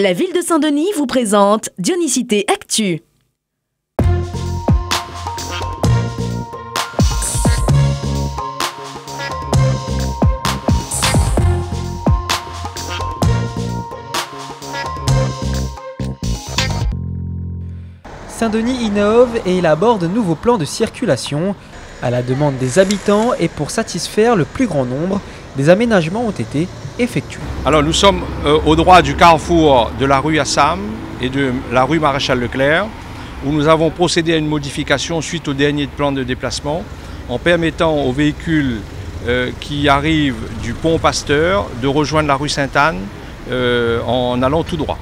La ville de Saint-Denis vous présente Dionysité Actu. Saint-Denis innove et élabore de nouveaux plans de circulation. À la demande des habitants et pour satisfaire le plus grand nombre, des aménagements ont été effectués. Alors nous sommes au droit du carrefour de la rue Assam et de la rue Maréchal Leclerc, où nous avons procédé à une modification suite au dernier plan de déplacement, en permettant aux véhicules qui arrivent du pont Pasteur de rejoindre la rue Sainte-Anne en allant tout droit.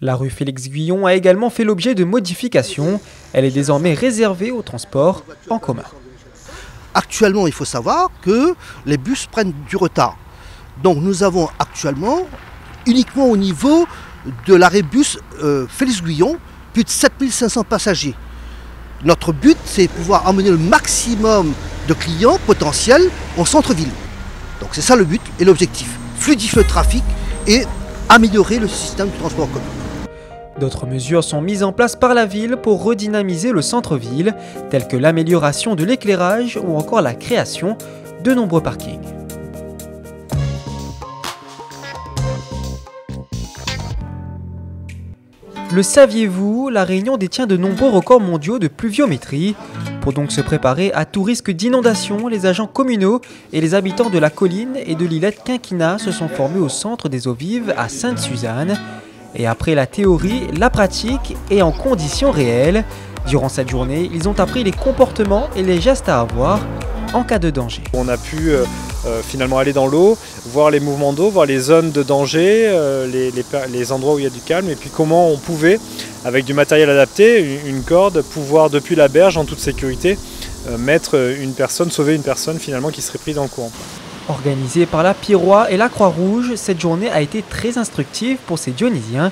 La rue Félix-Guyon a également fait l'objet de modifications. Elle est désormais réservée au transport en commun. Actuellement, il faut savoir que les bus prennent du retard. Donc nous avons actuellement, uniquement au niveau de l'arrêt bus Félix-Guyon, plus de 7500 passagers. Notre but, c'est de pouvoir emmener le maximum de clients potentiels en centre-ville. Donc c'est ça le but et l'objectif. Fluidifier le trafic et améliorer le système du transport en commun. D'autres mesures sont mises en place par la ville pour redynamiser le centre-ville, telles que l'amélioration de l'éclairage ou encore la création de nombreux parkings. Le saviez-vous, La Réunion détient de nombreux records mondiaux de pluviométrie. Pour donc se préparer à tout risque d'inondation, les agents communaux et les habitants de la colline et de l'îlette Quinquina se sont formés au centre des eaux vives à Sainte-Suzanne. Et après la théorie, la pratique et en conditions réelles, durant cette journée, ils ont appris les comportements et les gestes à avoir en cas de danger. On a pu finalement aller dans l'eau, voir les mouvements d'eau, voir les zones de danger, les endroits où il y a du calme, et puis comment on pouvait, avec du matériel adapté, une corde, pouvoir depuis la berge en toute sécurité, sauver une personne finalement qui serait prise dans le courant. Organisée par la Piroie et la Croix-Rouge, cette journée a été très instructive pour ces Dionysiens.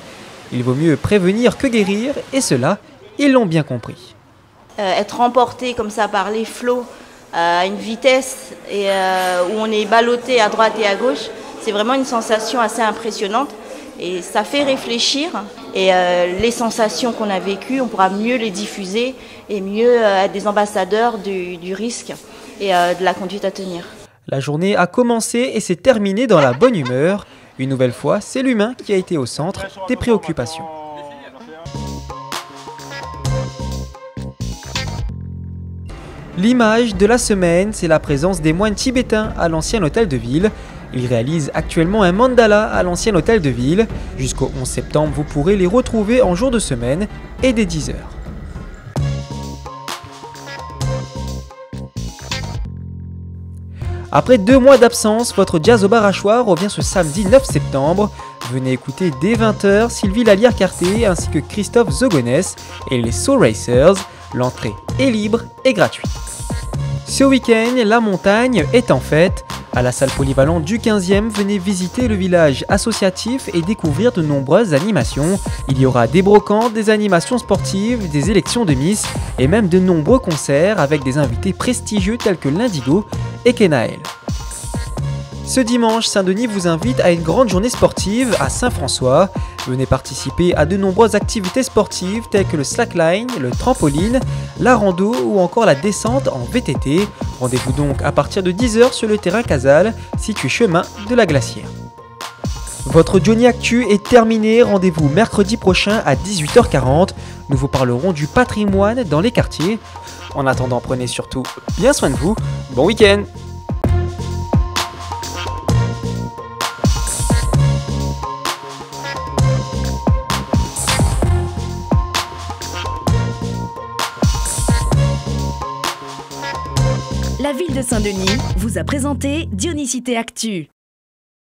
Il vaut mieux prévenir que guérir, et cela, ils l'ont bien compris. Être emporté comme ça par les flots à une vitesse et où on est ballotté à droite et à gauche, c'est vraiment une sensation assez impressionnante et ça fait réfléchir. Et les sensations qu'on a vécues, on pourra mieux les diffuser et mieux être des ambassadeurs du risque et de la conduite à tenir. La journée a commencé et s'est terminée dans la bonne humeur. Une nouvelle fois, c'est l'humain qui a été au centre des préoccupations. L'image de la semaine, c'est la présence des moines tibétains à l'ancien hôtel de ville. Ils réalisent actuellement un mandala à l'ancien hôtel de ville. Jusqu'au 11 septembre, vous pourrez les retrouver en jour de semaine et dès 10 h. Après 2 mois d'absence, votre jazz au Barachois revient ce samedi 9 septembre. Venez écouter dès 20 h Sylvie Lallière-Carté ainsi que Christophe Zogonès et les Soul Racers. L'entrée est libre et gratuite. Ce week-end, la montagne est en fête. À la salle polyvalente du 15e, venez visiter le village associatif et découvrir de nombreuses animations. Il y aura des brocantes, des animations sportives, des élections de Miss et même de nombreux concerts avec des invités prestigieux tels que l'Indigo et Kenaël. Ce dimanche, Saint-Denis vous invite à une grande journée sportive à Saint-François. Venez participer à de nombreuses activités sportives telles que le slackline, le trampoline, la rando ou encore la descente en VTT. Rendez-vous donc à partir de 10 h sur le terrain Casal, situé chemin de la Glacière. Votre Johnny Actu est terminé. Rendez-vous mercredi prochain à 18 h 40. Nous vous parlerons du patrimoine dans les quartiers. En attendant, prenez surtout bien soin de vous. Bon week-end! La ville de Saint-Denis vous a présenté Dionysité Actu.